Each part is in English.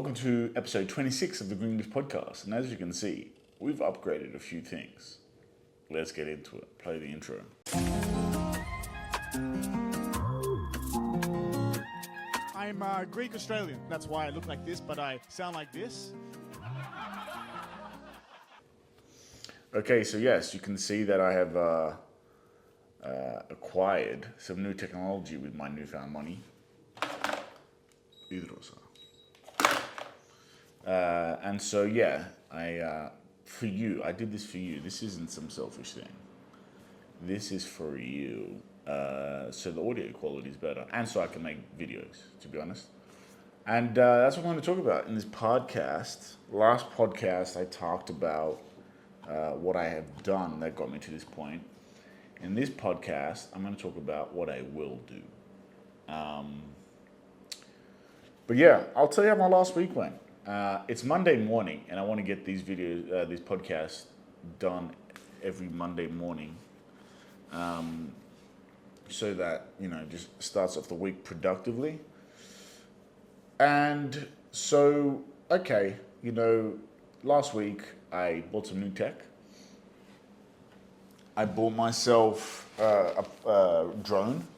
Welcome to episode 26 of the Grenglish podcast, and as you can see, we've upgraded a few things. Let's get into it. Play the intro. I'm Greek Australian. That's why I look like this, but I sound like this. Okay, so yes, you can see that I have acquired some new technology with my newfound money. And so yeah, I did this for you. This isn't some selfish thing. This is for you. So the audio quality is better, and so I can make videos, to be honest. And that's what I'm going to talk about in this podcast. Last podcast, I talked about what I have done that got me to this point. In this podcast, I'm going to talk about what I will do. But yeah, I'll tell you how my last week went. It's Monday morning, and I want to get these videos, these podcasts done every Monday morning, so that, just starts off the week productively. And so, okay, last week I bought some new tech. I bought myself a drone.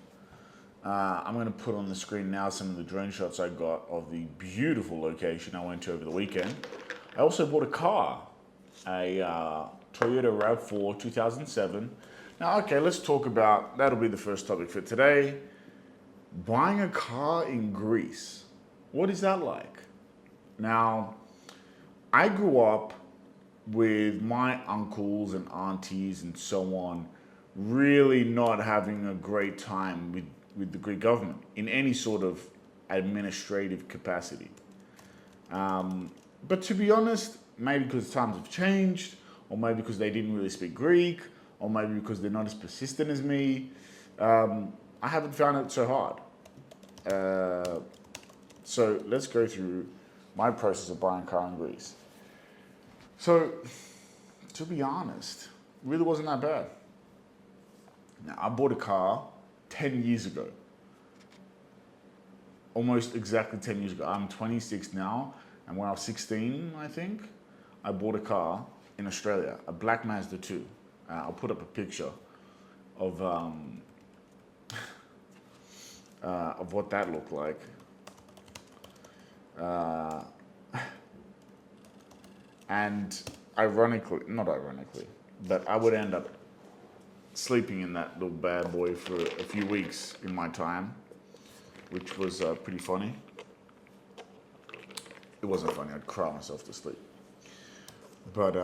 I'm going to put on the screen now some of the drone shots I got of the beautiful location I went to over the weekend. I also bought a car, a Toyota RAV4 2007. Now, okay, let's talk about, that'll be the first topic for today. Buying a car in Greece. What is that like? Now, I grew up with my uncles and aunties and so on really not having a great time with the Greek government in any sort of administrative capacity. But to be honest, maybe because times have changed, or maybe because they didn't really speak Greek, or maybe because they're not as persistent as me, I haven't found it so hard. So let's go through my process of buying a car in Greece. So, to be honest, it really wasn't that bad. Now, I bought a car 10 years ago. Almost exactly 10 years ago. I'm 26 now, and when I was 16, I think, I bought a car in Australia, a black Mazda 2. I'll put up a picture of what that looked like. And not ironically, but I would end up sleeping in that little bad boy for a few weeks in my time, which was pretty funny. It wasn't funny, I'd cry myself to sleep. But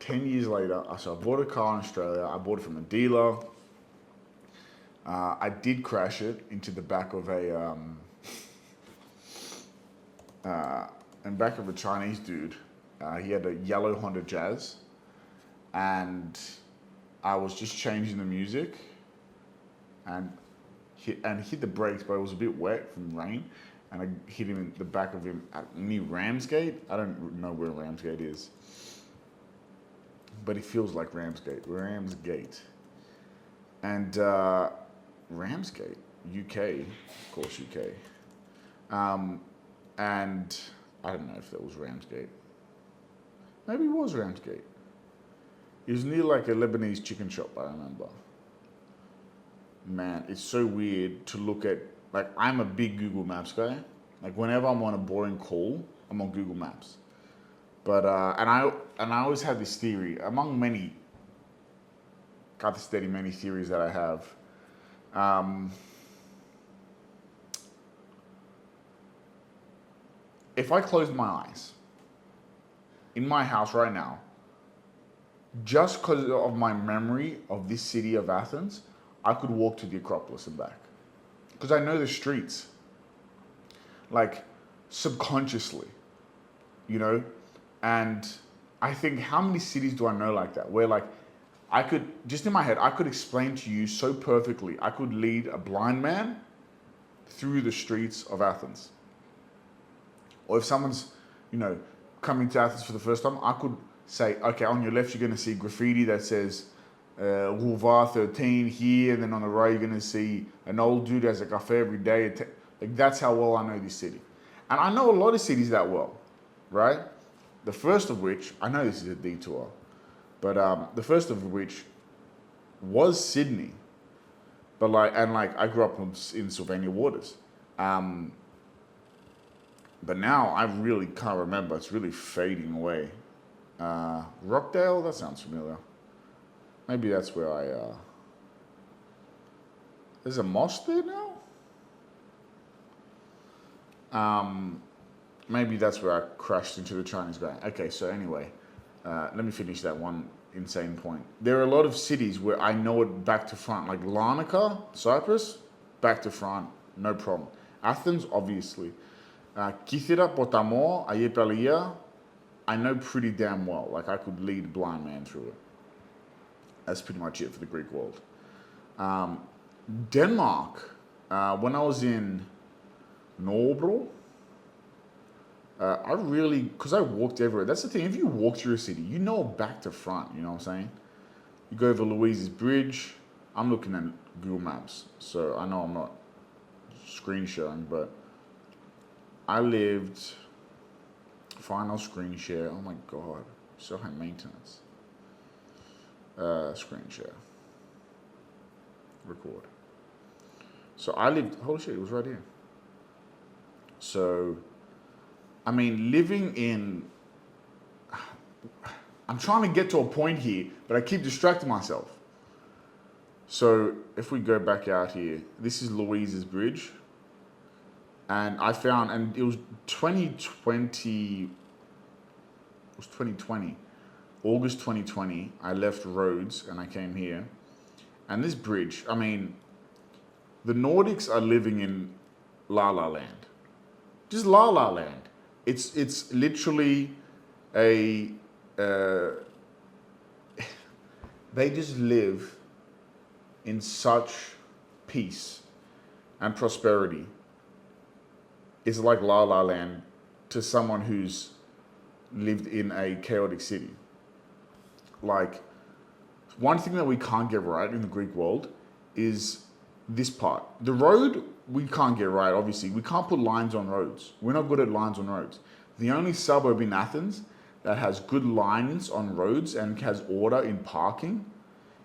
10 years later, so I bought a car in Australia. I bought it from a dealer. I did crash it into the back of a Chinese dude. He had a yellow Honda Jazz, and I was just changing the music, and hit the brakes, but it was a bit wet from rain, and I hit him in the back of him near Ramsgate. I don't know where Ramsgate is, but it feels like Ramsgate. And Ramsgate, UK, of course, UK. And I don't know if that was Ramsgate. Maybe it was Ramsgate. It was near like a Lebanese chicken shop, I remember. Man, it's so weird to look at, like, I'm a big Google Maps guy. Like, whenever I'm on a boring call, I'm on Google Maps. But, and I always had this theory, among many theories that I have. If I close my eyes in my house right now, just because of my memory of this city of Athens, I could walk to the Acropolis and back. Because I know the streets. Like, subconsciously, And I think, how many cities do I know like that? Where, like, I could, just in my head, I could explain to you so perfectly, I could lead a blind man through the streets of Athens. Or if someone's, coming to Athens for the first time, I could say, okay, on your left, you're going to see graffiti that says Boulevard 13 here, and then on the right, you're going to see an old dude who has a cafe every day Like that's how well I know this city. And I know a lot of cities that well, right? The first of which, I know this is a detour, but the first of which was Sydney. But I grew up in Sylvania Waters. Um, but now I really can't remember. It's really fading away. Rockdale, that sounds familiar. Maybe that's where there's a mosque there now? Maybe that's where I crashed into the Chinese guy. Okay, so anyway, let me finish that one insane point. There are a lot of cities where I know it back to front, like Larnaca, Cyprus, back to front, no problem. Athens, obviously. Kythera, Potamo, Ayepalea, I know pretty damn well. Like I could lead a blind man through it. That's pretty much it for the Greek world. Denmark, when I was in Norbro, because I walked everywhere. That's the thing, if you walk through a city, you know back to front, you know what I'm saying? You go over Louise's Bridge, I'm looking at Google Maps, so I know I'm not screen sharing, but I lived, final screen share, oh my God, so high maintenance. Screen share, record. So I lived, holy shit, it was right here. So, I mean, living in, I'm trying to get to a point here, but I keep distracting myself. So if we go back out here, this is Louise's Bridge. And I found, and it was 2020, August 2020, I left Rhodes and I came here. And this bridge, I mean, the Nordics are living in La La Land. Just La La Land. It's literally they just live in such peace and prosperity. It's like La La Land to someone who's lived in a chaotic city. Like, one thing that we can't get right in the Greek world is this part. The road, we can't get right, obviously. We can't put lines on roads. We're not good at lines on roads. The only suburb in Athens that has good lines on roads and has order in parking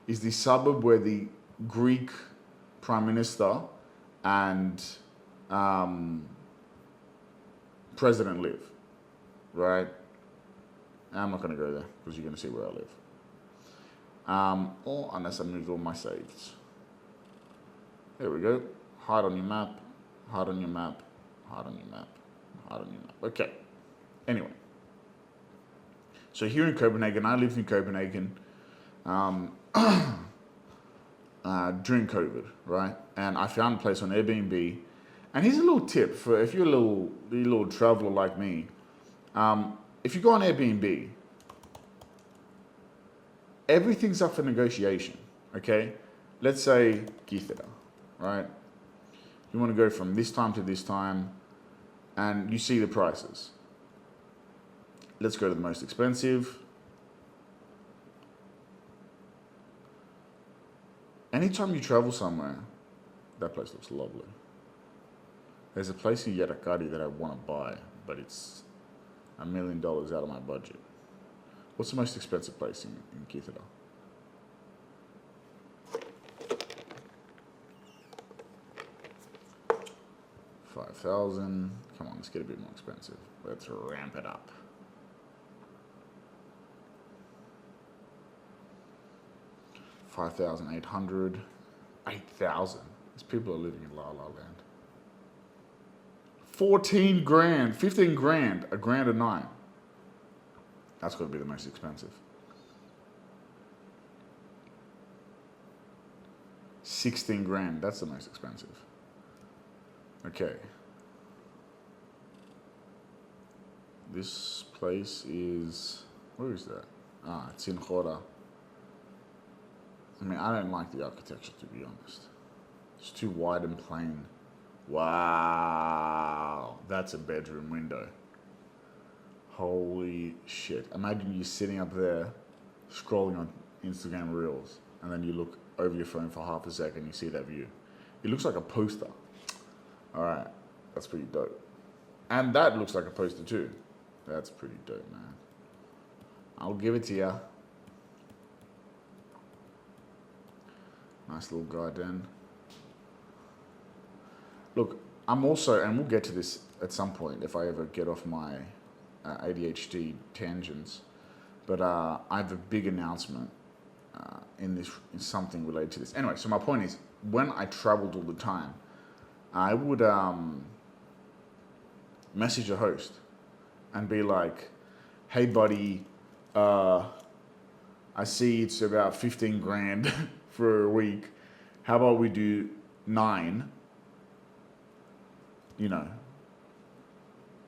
is the suburb where the Greek Prime Minister and President live, right? I'm not going to go there because you're going to see where I live. Or unless I moved all my saves. There we go. Hide on your map, hide on your map, hide on your map, hide on your map. Okay. Anyway. So here in Copenhagen, I lived in Copenhagen during COVID, right? And I found a place on Airbnb. And here's a little tip for if you're a little traveler like me. If you go on Airbnb, everything's up for negotiation, okay? Let's say Kythera, right? You want to go from this time to this time, and you see the prices. Let's go to the most expensive. Anytime you travel somewhere, that place looks lovely. There's a place in Yerakari that I want to buy, but it's $1 million out of my budget. What's the most expensive place in Kythera? $5,000. Come on, let's get a bit more expensive. Let's ramp it up. $5,800. $8,000. These people are living in La La Land. 14 grand, 15 grand, a grand a night. That's got to be the most expensive. 16 grand, that's the most expensive. Okay. This place is, where is that? Ah, it's in Khora. I mean, I don't like the architecture, to be honest. It's too wide and plain. Wow, that's a bedroom window. Holy shit. Imagine you sitting up there scrolling on Instagram Reels and then you look over your phone for half a second and you see that view. It looks like a poster. All right, That's pretty dope. And that looks like a poster too. That's pretty dope, man. I'll give it to ya. Nice little garden. Look, I'm also, and we'll get to this at some point if I ever get off my ADHD tangents, but I have a big announcement in something related to this. Anyway, so my point is, when I traveled all the time, I would message a host and be like, hey buddy, I see it's about 15 grand for a week. How about we do 9? You know,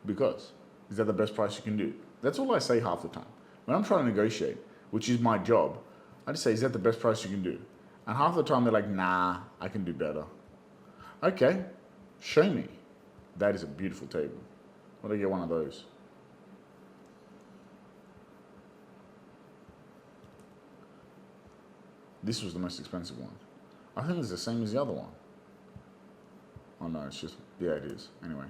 because is that the best price you can do? That's all I say half the time. When I'm trying to negotiate, which is my job, I just say, is that the best price you can do? And half the time they're like, nah, I can do better. Okay, show me. That is a beautiful table. Why don't I get one of those? This was the most expensive one. I think it's the same as the other one. Oh no, it's just, yeah, it is. Anyway.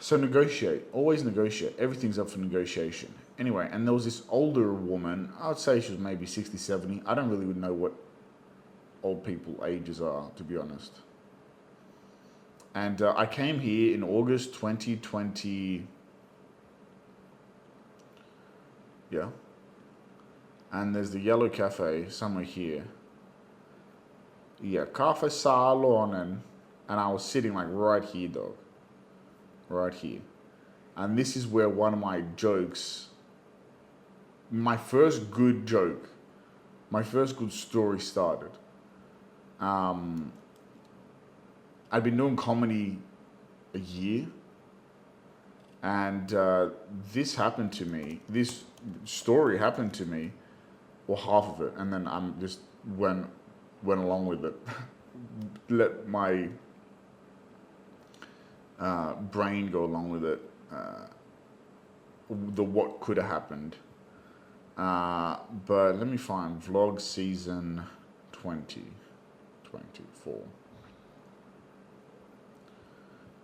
So negotiate, always negotiate. Everything's up for negotiation. Anyway, and there was this older woman, I'd say she was maybe 60, 70. I don't really know what old people ages are, to be honest. And I came here in August 2020. Yeah. And there's the Yellow Cafe somewhere here. Yeah, Cafe Salonen. And I was sitting like right here, dog. Right here. And this is where one of my jokes, my first good joke, my first good story started. I'd been doing comedy a year. And this happened to me. This story happened to me. Well, half of it. And then I'm just went along with it. Let my brain go along with it. The what could have happened. But let me find vlog season 2024.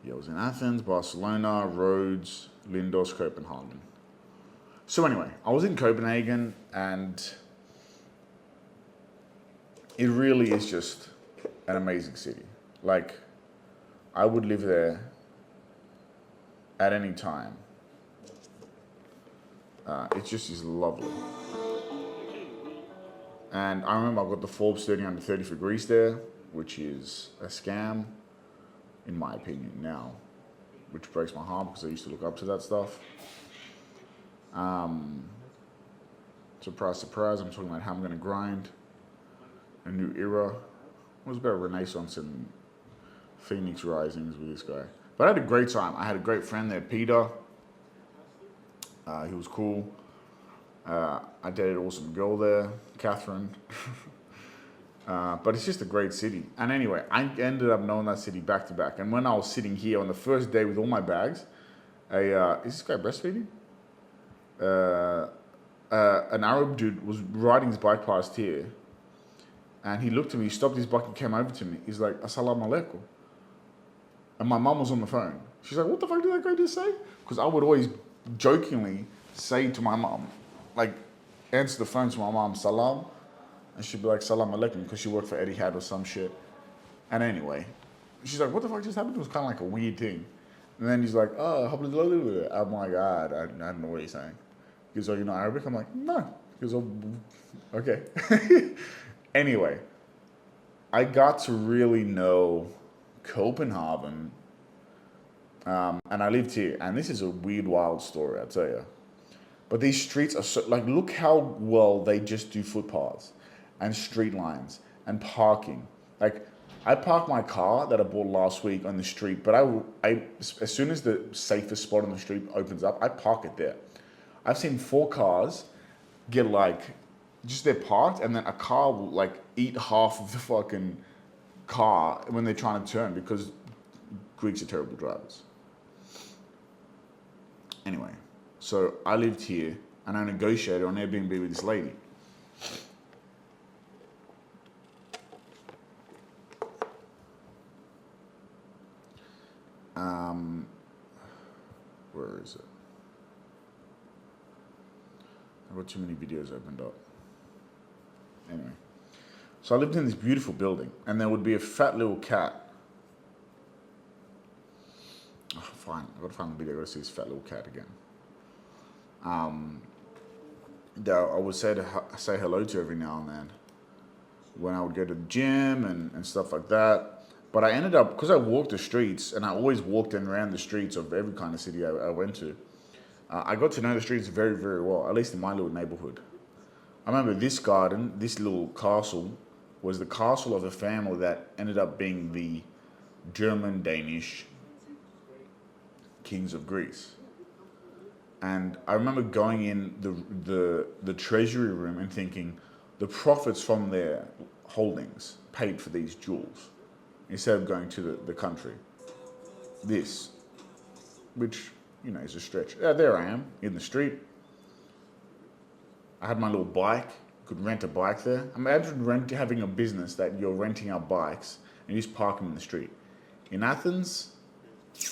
Yeah, I was in Athens, Barcelona, Rhodes, Lindos, Copenhagen. So anyway, I was in Copenhagen, and it really is just an amazing city. Like, I would live there at any time. It just is lovely. And I remember I got the Forbes 30 under 30 for Greece there, which is a scam, in my opinion now, which breaks my heart because I used to look up to that stuff. Surprise, surprise, I'm talking about how I'm going to grind. A new era. It was about Renaissance and Phoenix Risings with this guy. But I had a great time. I had a great friend there, Peter. He was cool. I dated an awesome girl there, Catherine. But it's just a great city. And anyway, I ended up knowing that city back to back. And when I was sitting here on the first day with all my bags, is this guy breastfeeding? An Arab dude was riding his bike past here. And he looked at me, he stopped his bike and came over to me. He's like, Assalamu alaikum. And my mum was on the phone. She's like, what the fuck did that guy just say? Because I would always jokingly say to my mum, like, answer the phone to my mum, salam. And she'd be like, salam alaikum, because she worked for Etihad or some shit. And anyway, she's like, what the fuck just happened? It was kind of like a weird thing. And then he's like, oh, I'm like, I don't know what he's saying. He goes, oh, you know Arabic? I'm like, no. He goes, oh, okay. Anyway, I got to really know Copenhagen, and I lived here. And this is a weird, wild story, I tell you. But these streets are so, like, look how well they just do footpaths and street lines and parking. Like, I parked my car that I bought last week on the street, but I as soon as the safest spot on the street opens up, I park it there. I've seen 4 cars get like, just they're parked, and then a car will like eat half of the fucking car when they're trying to turn because Greeks are terrible drivers. Anyway, so I lived here and I negotiated on Airbnb with this lady. Where is it? I've got too many videos opened up. Anyway. So I lived in this beautiful building, and there would be a fat little cat. Oh, fine, I've got to find the video. I've got to see this fat little cat again. That I would say hello to every now and then when I would go to the gym and stuff like that. But I ended up, because I walked the streets, and I always walked and ran the streets of every kind of city I went to, I got to know the streets very, very well, at least in my little neighborhood. I remember this garden, this little castle, was the castle of a family that ended up being the German-Danish kings of Greece. And I remember going in the treasury room and thinking, the profits from their holdings paid for these jewels, instead of going to the country. This, which, you know, is a stretch. There I am, in the street. I had my little bike, could rent a bike there. Imagine having a business that you're renting out bikes and you just park them in the street. In Athens, you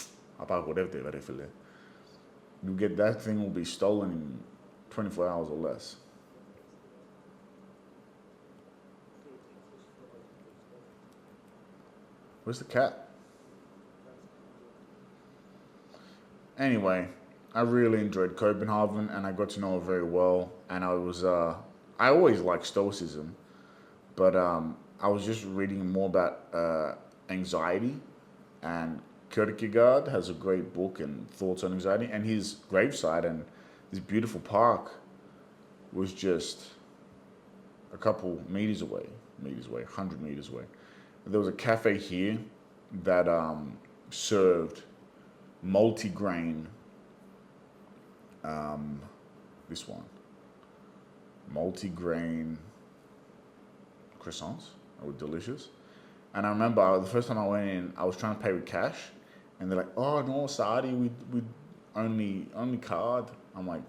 get that thing will be stolen in 24 hours or less. Where's the cat? Anyway, I really enjoyed Copenhagen, and I got to know it very well. And I always liked Stoicism, but I was just reading more about anxiety, and Kierkegaard has a great book and thoughts on anxiety, and his gravesite and this beautiful park was just a couple meters away, 100 meters away. There was a cafe here that served multi-grain, this one, multi-grain croissants. They were delicious. And I remember the first time I went in, I was trying to pay with cash, and they're like, "Oh no, Saudi, we only card." I'm like,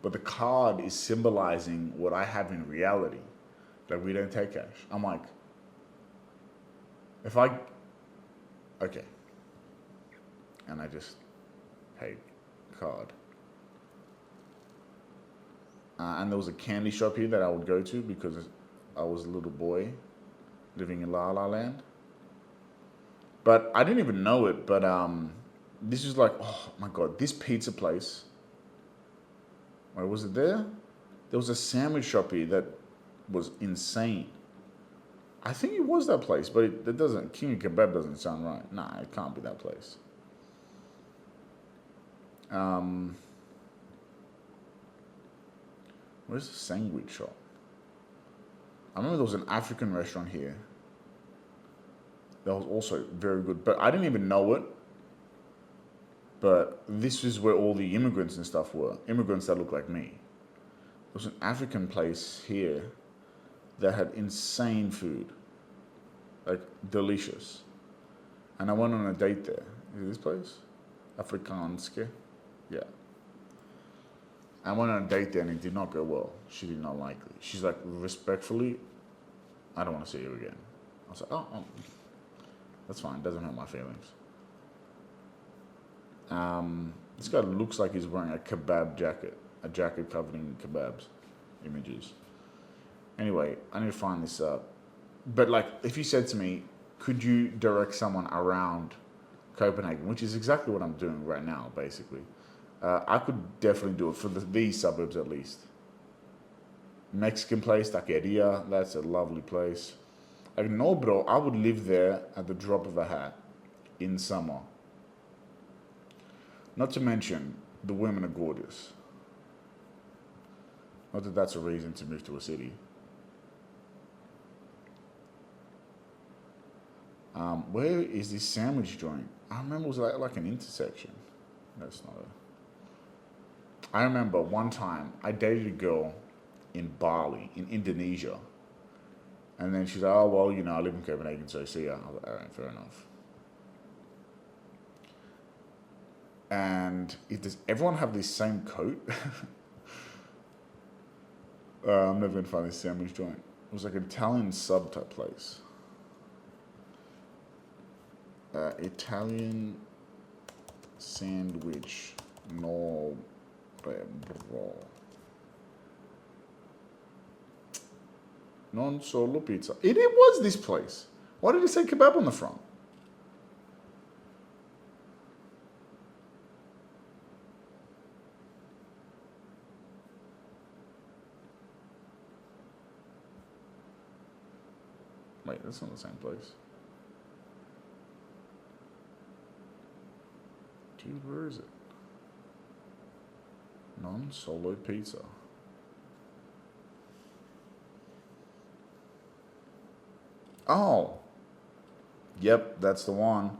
but the card is symbolizing what I have in reality, that we don't take cash. I'm like, okay, and I just paid card. And there was a candy shop here that I would go to because I was a little boy living in La La Land. But I didn't even know it, but this is like, oh my God, this pizza place. Wait, was it there? There was a sandwich shop here that was insane. I think it was that place, but it doesn't, King of Kebab doesn't sound right. Nah, it can't be that place. Where's the sandwich shop? I remember there was an African restaurant here that was also very good, but I didn't even know it. But this is where all the immigrants and stuff were. Immigrants that look like me. There was an African place here that had insane food. Like, delicious. And I went on a date there. Is it this place? Afrikaanske? Yeah. I went on a date there and it did not go well. She did not like it. She's like, respectfully, I don't want to see you again. I was like, oh, that's fine. Doesn't hurt my feelings. This guy looks like he's wearing a kebab jacket. A jacket covered in kebabs. Images. Anyway, I need to find this up. But like, if you said to me, could you direct someone around Copenhagen, which is exactly what I'm doing right now, basically. I could definitely do it for these suburbs at least. Mexican place, Taqueria, that's a lovely place. Like, no, bro, I would live there at the drop of a hat in summer. Not to mention, the women are gorgeous. Not that that's a reason to move to a city. Where is this sandwich joint? I remember it was like an intersection. That's not it. I remember one time I dated a girl in Bali, in Indonesia. And then she's like, oh, well, you know, I live in Copenhagen, so see ya. I was like, all right, fair enough. And does everyone have this same coat? I'm never going to find this sandwich joint. It was like an Italian sub type place. Italian sandwich, no bro. Non solo pizza. It was this place. Why did it say kebab on the front? Wait, that's not the same place. Dude, where is it? Non solo pizza. Oh, yep, that's the one.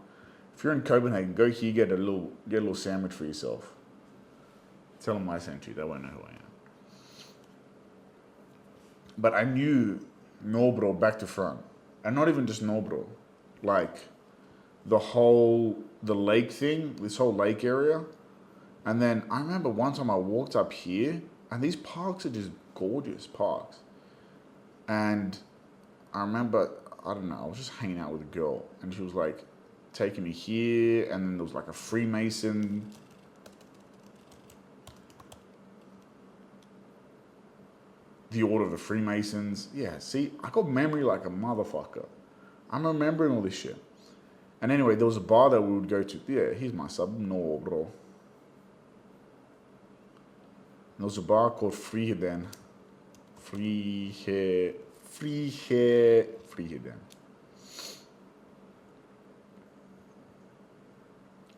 If you're in Copenhagen, go here, get a little sandwich for yourself. Tell them I sent you. They won't know who I am. But I knew Norbro back to front, and not even just Norbro, like the lake thing, this whole lake area. And then I remember one time I walked up here, and these parks are just gorgeous parks. And I remember, I don't know, I was just hanging out with a girl, and she was like taking me here, and then there was like a Freemason. The Order of the Freemasons. Yeah, see, I got memory like a motherfucker. I'm remembering all this shit. And anyway, there was a bar that we would go to. Yeah, here's my sub. No, bro. There was a bar called Friheden. Friheden.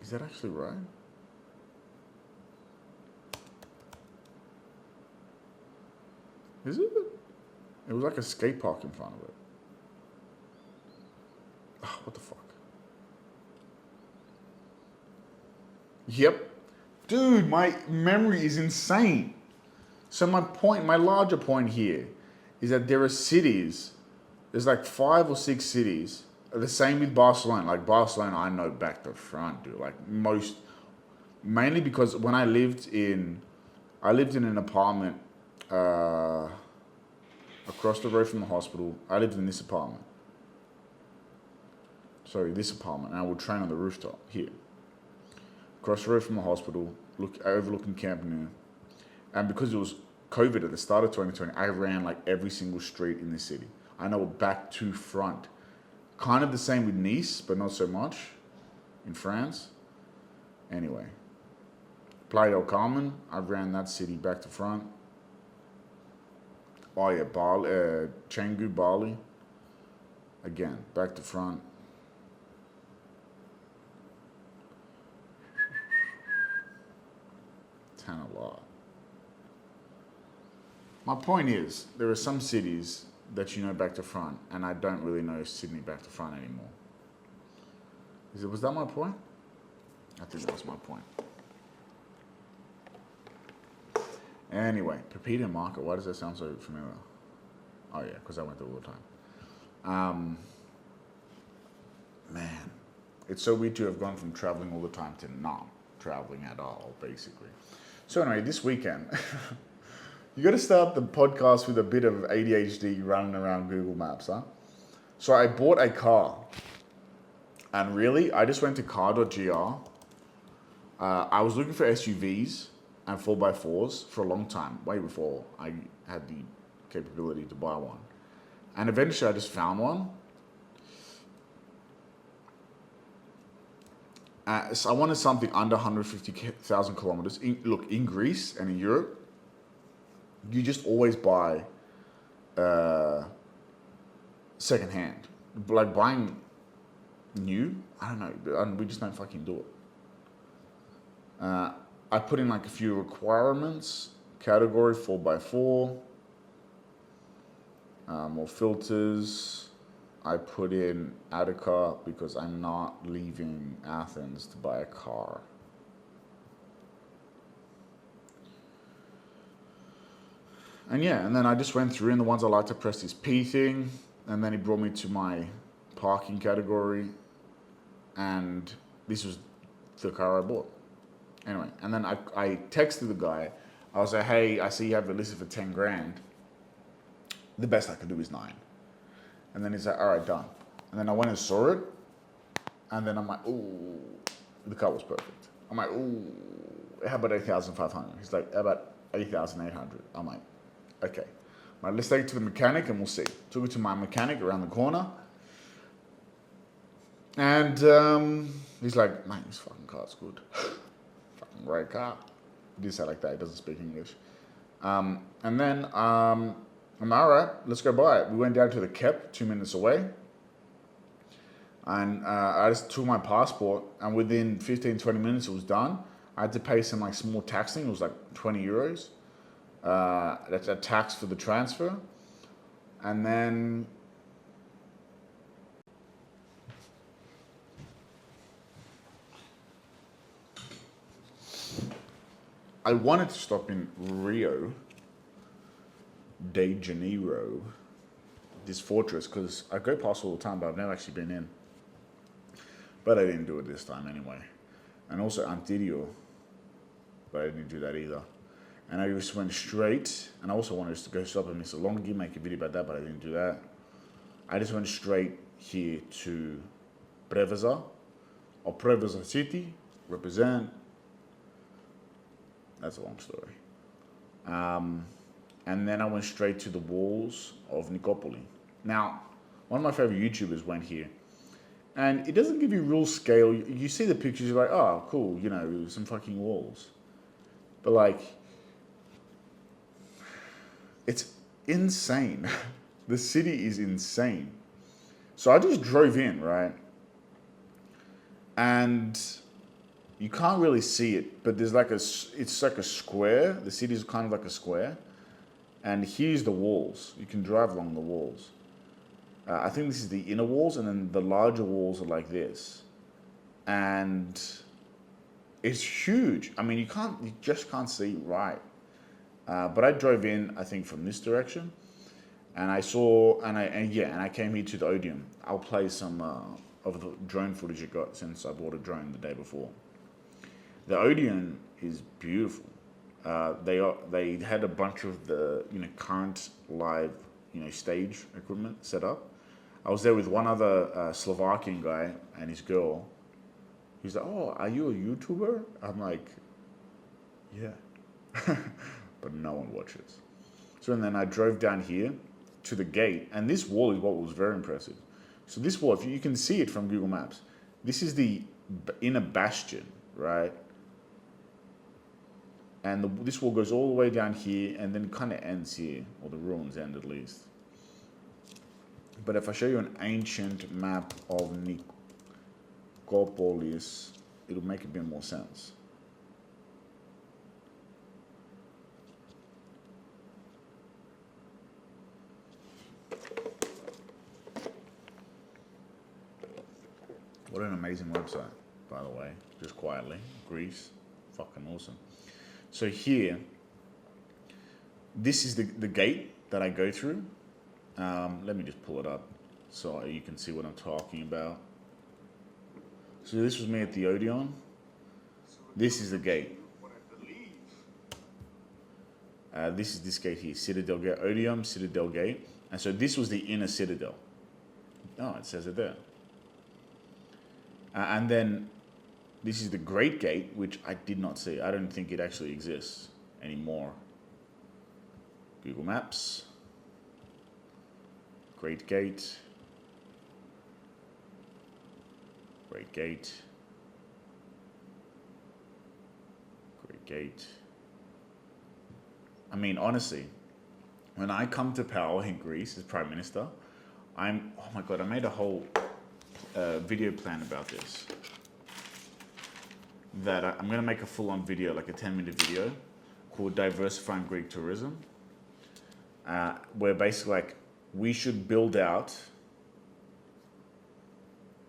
Is that actually right? Is it? It was like a skate park in front of it. Oh, what the fuck? Yep. Dude, my memory is insane. So my larger point here is that there are cities, there's like 5 or 6 cities, the same with Barcelona. Like Barcelona, I know back to front, dude. Like mainly because when I lived in an apartment across the road from the hospital. I lived in this apartment. And I would train on the rooftop here. Across the road from the hospital, overlooking Camp Nou. And because it was COVID at the start of 2020, I ran like every single street in this city. I know back to front. Kind of the same with Nice, but not so much in France. Anyway, Playa del Carmen, I ran that city back to front. Oh yeah, Canggu, Bali. Again, back to front. Tanah. My point is, there are some cities that you know back to front, and I don't really know Sydney back to front anymore. Was that my point? I think that was my point. Anyway, Pepita Market, why does that sound so familiar? Oh yeah, because I went there all the time. Man, it's so weird to have gone from traveling all the time to not traveling at all, basically. So anyway, this weekend, you got to start the podcast with a bit of ADHD running around Google Maps, huh? So I bought a car, and really, I just went to car.gr. I was looking for SUVs and 4x4s for a long time, way before I had the capability to buy one. And eventually I just found one. So I wanted something under 150,000 kilometers. In Greece and in Europe, you just always buy secondhand. Like buying new, I don't know, we just don't fucking do it. I put in like a few requirements, category 4x4, more filters. I put in Attica because I'm not leaving Athens to buy a car. And yeah, and then I just went through, and the ones I liked, I pressed this P thing, and then it brought me to my parking category, and this was the car I bought. Anyway, and then I texted the guy. I was like, hey, I see you have it listed for 10 grand. The best I could do is 9. And then he's like, all right, done. And then I went and saw it, And then I'm like, ooh, the car was perfect. I'm like, ooh, how about 8,500? He's like, how about 8,800? I'm like, okay. Right, let's take it to the mechanic and we'll see. Took it to my mechanic around the corner. And he's like, man, this fucking car's good. Fucking great car. He did say like that, he doesn't speak English. And then I'm all right, let's go buy it. We went down to the Kep, 2 minutes away. And I just took my passport, and within 15, 20 minutes it was done. I had to pay some like small taxing, it was like 20 euros. That's a tax for the transfer. And then I wanted to stop in Rio de Janeiro, this fortress, because I go past all the time, but I've never actually been in. But I didn't do it this time anyway. And also Antirio, but I didn't do that either. And I just went straight, and I also wanted to go stop at Misogi, make a video about that, but I didn't do that. I just went straight here to Preveza, or Preveza City, represent. That's a long story. And then I went straight to the walls of Nicopolis. Now, one of my favorite YouTubers went here. And it doesn't give you real scale. You see the pictures, you're like, oh, cool, you know, some fucking walls. But like, it's insane. The city is insane. So I just drove in, right? And you can't really see it, but there's like it's like a square. The city is kind of like a square. And here's the walls. You can drive along the walls. I think this is the inner walls, and then the larger walls are like this. And it's huge. I mean, you just can't see right. But I drove in, I think, from this direction, and I saw, and I came here to the Odeon. I'll play some of the drone footage I got since I bought a drone the day before. The Odeon is beautiful. They had a bunch of the current live stage equipment set up. I was there with one other Slovakian guy and his girl. He's like, "Oh, are you a YouTuber?" I'm like, "Yeah," but no one watches. So and then I drove down here to the gate, and this wall is what was very impressive. So this wall, if you can see it from Google Maps, this is the inner bastion, right? And this wall goes all the way down here, and then kind of ends here, or the ruins end at least. But if I show you an ancient map of Nicopolis, it'll make a bit more sense. What an amazing website, by the way, just quietly. Greece, fucking awesome. So here, this is the gate that I go through. Let me just pull it up so you can see what I'm talking about. So this was me at the Odeon. This is the gate. This is this gate here, Citadel Gate, Odeon, Citadel Gate. And so this was the inner citadel. Oh, it says it there. And then this is the Great Gate, which I did not see. I don't think it actually exists anymore. Google Maps. Great Gate. Great Gate. Great Gate. I mean, honestly, when I come to power in Greece as Prime Minister, oh my God, I made a whole video plan about this. That I'm going to make a full-on video, like a 10-minute video, called Diversifying Greek Tourism, where basically, like, we should build out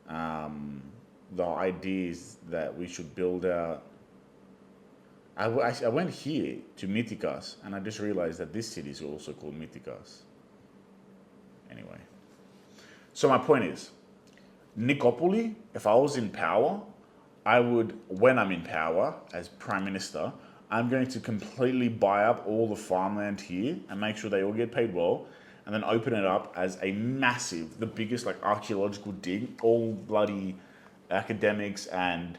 the ideas that we should build out. I went here to Mythikas, and I just realized that this city is also called Mythikas. Anyway, so my point is, Nicopolis, if I was in power, I would, when I'm in power as Prime Minister, I'm going to completely buy up all the farmland here and make sure they all get paid well, and then open it up as a massive, the biggest like archaeological dig, all bloody academics and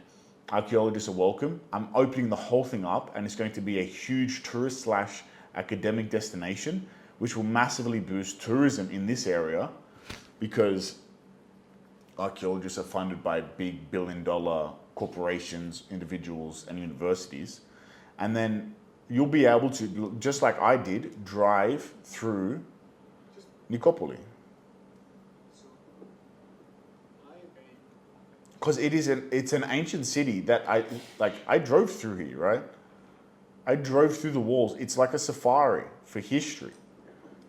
archaeologists are welcome. I'm opening the whole thing up, and it's going to be a huge tourist slash academic destination, which will massively boost tourism in this area because archaeologists are funded by big billion-dollar corporations, individuals, and universities. And then you'll be able to, just like I did, drive through Nicopolis. Because it's an ancient city that I drove through here, right? I drove through the walls. It's like a safari for history.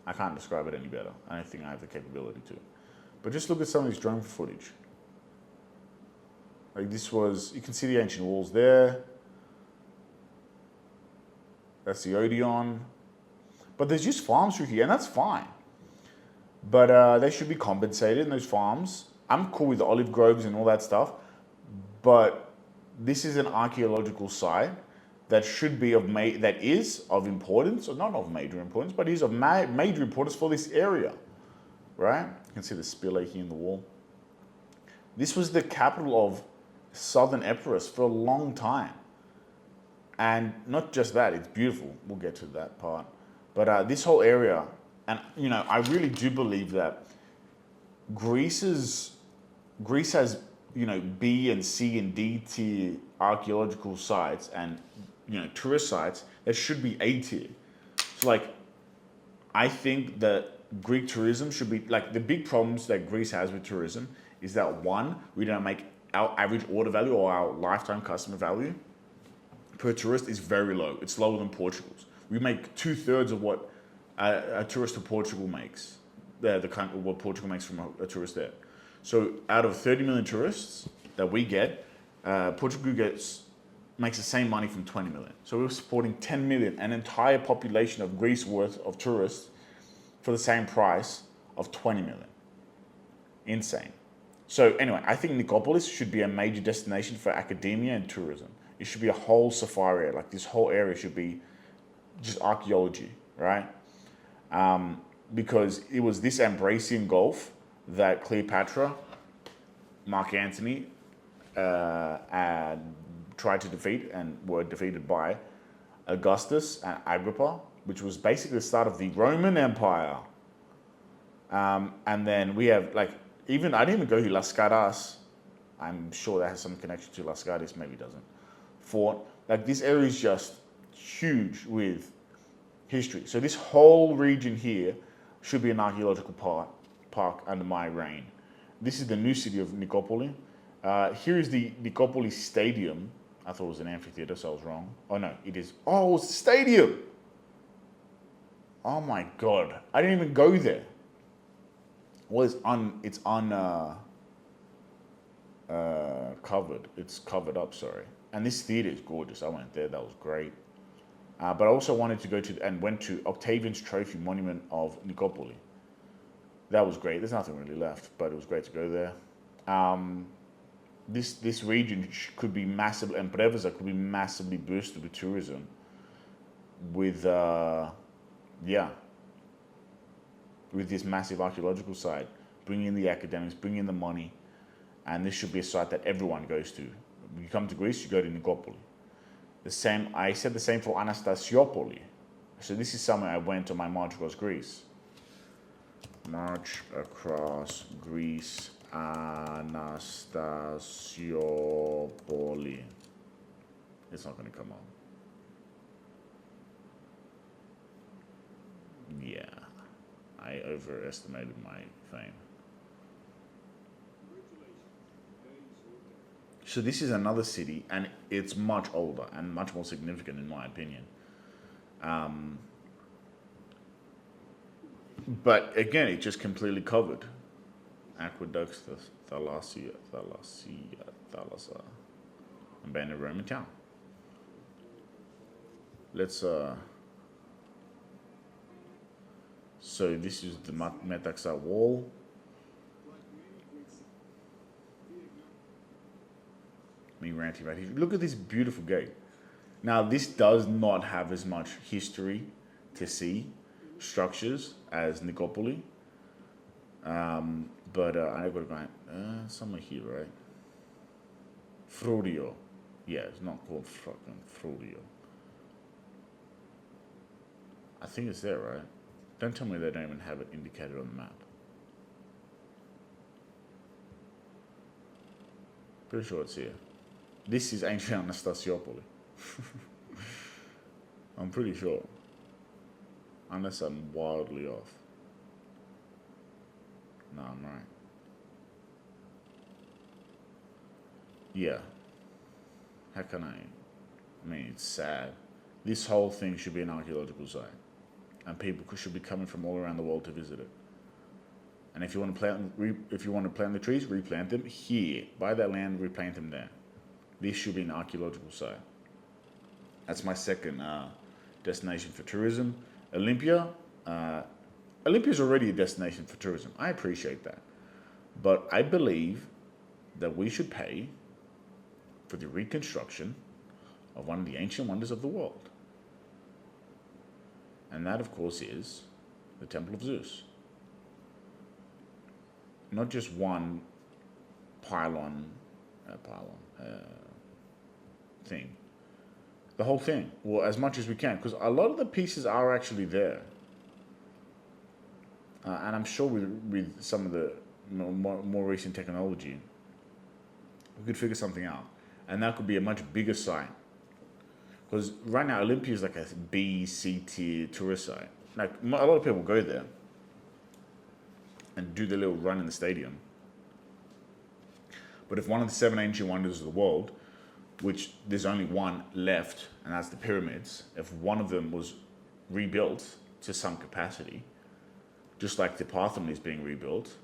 I can't describe it any better. I don't think I have the capability to. But just look at some of this drone footage. Like this was, you can see the ancient walls there. That's the Odeon. But there's just farms through here, and that's fine. But they should be compensated in those farms. I'm cool with the olive groves and all that stuff, but this is an archaeological site that should be that is of importance, or not of major importance, but is of major importance for this area, right? You can see the spillway here in the wall. This was the capital of southern Epirus for a long time. And not just that, it's beautiful. We'll get to that part. But this whole area, and I really do believe that Greece has, B and C and D tier archaeological sites and, tourist sites that should be A tier. So I think that Greek tourism should be, the big problems that Greece has with tourism is that one, we don't make our average order value or our lifetime customer value per tourist is very low. It's lower than Portugal's. We make 2/3 of what a tourist to Portugal makes. What Portugal makes from a tourist there. So out of 30 million tourists that we get, Portugal makes the same money from 20 million. So we're supporting 10 million, an entire population of Greece worth of tourists for the same price of 20 million. Insane. So anyway, I think Nicopolis should be a major destination for academia and tourism. It should be a whole safari area. This whole area should be just archaeology, right? Because it was this Ambracian Gulf that Cleopatra, Mark Antony, tried to defeat and were defeated by Augustus and Agrippa, which was basically the start of the Roman Empire. And then we have I didn't even go to Las Caras. I'm sure that has some connection to Las Caras, maybe it doesn't. Fort. This area is just huge with history. So this whole region here should be an archaeological park under my reign. This is the new city of Nicopolis. Here is the Nicopolis Stadium. I thought it was an amphitheater, so I was wrong. Oh no, it is. Oh, it's a stadium. Oh my God, I didn't even go there. Well, it's covered. It's covered up. Sorry. And this theater is gorgeous. I went there. That was great. But I also wanted to went to Octavian's Trophy Monument of Nicopolis. That was great. There's nothing really left, but it was great to go there. This region could be massive, and Preveza could be massively boosted with tourism. With this massive archaeological site, bring in the academics, bring in the money, and this should be a site that everyone goes to. When you come to Greece, you go to Nicopolis. I said the same for Anastasiopolis. So this is somewhere I went on my march across Greece. March across Greece, Anastasiopolis. It's not going to come on. Yeah, I overestimated my fame. So this is another city, and it's much older and much more significant in my opinion. But again, it's just completely covered. Aqueducts, Thalassia, abandoned Roman town. Let's so this is the Metaxa wall. Me ranting right here. Look at this beautiful gate. Now this does not have as much history to see, structures as Nicopolis. But I gotta go somewhere here, right? Frudio. Yeah, it's not called fucking Frudio. I think it's there, right? Don't tell me they don't even have it indicated on the map. Pretty sure it's here. This is ancient Anastasiopoli. I'm pretty sure. Unless I'm wildly off. No, I'm right. Yeah. How can I mean, it's sad. This whole thing should be an archaeological site. And people should be coming from all around the world to visit it. And if you want to plant the trees, replant them here. Buy that land, replant them there. This should be an archaeological site. That's my second destination for tourism. Olympia. Olympia is already a destination for tourism. I appreciate that. But I believe that we should pay for the reconstruction of one of the ancient wonders of the world. And that, of course, is the Temple of Zeus. Not just one pylon thing. The whole thing. Well, as much as we can. Because a lot of the pieces are actually there. And I'm sure with some of the more recent technology, we could figure something out. And that could be a much bigger site. Because right now, Olympia is like a B, C tier tourist site. Like, a lot of people go there and do their little run in the stadium. But if one of the 7 ancient wonders of the world, which there's only one left, and that's the pyramids, if one of them was rebuilt to some capacity, just like the Parthenon is being rebuilt,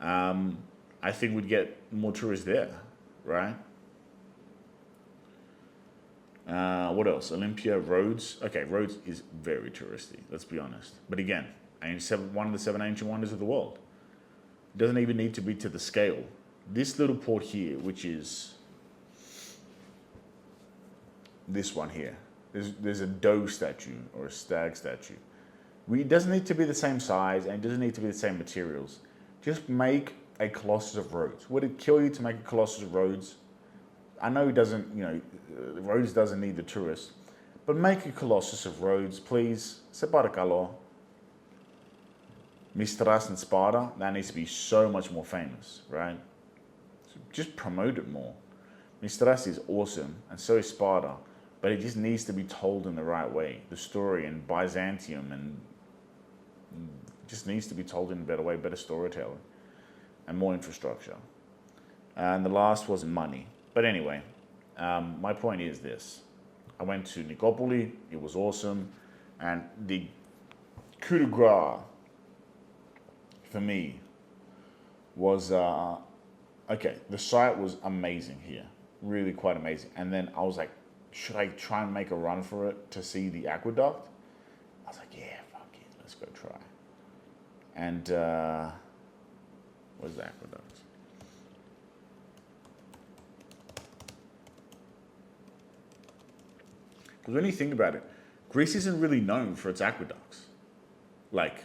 I think we'd get more tourists there, right? What else? Olympia, Rhodes. Okay, Rhodes is very touristy, let's be honest. But again, one of the 7 ancient wonders of the world. It doesn't even need to be to the scale. This little port here, which is this one here, there's a doe statue or a stag statue. It doesn't need to be the same size and it doesn't need to be the same materials. Just make a Colossus of Rhodes. Would it kill you to make a Colossus of Rhodes? I know it doesn't, Rhodes doesn't need the tourists, but make a Colossus of Rhodes, please. Se paracalo. Mistras and Sparta, that needs to be so much more famous, right? So just promote it more. Mistras is awesome, and so is Sparta, but it just needs to be told in the right way. The story in Byzantium and just needs to be told in a better way, better storytelling, and more infrastructure. And the last was money. But anyway, my point is this. I went to Nicopolis, it was awesome, and the coup de grace for me was, okay, the site was amazing here, really quite amazing. And then I was like, should I try and make a run for it to see the aqueduct? I was like, yeah, fuck it, let's go try. And where's the aqueduct? Because when you think about it, Greece isn't really known for its aqueducts, like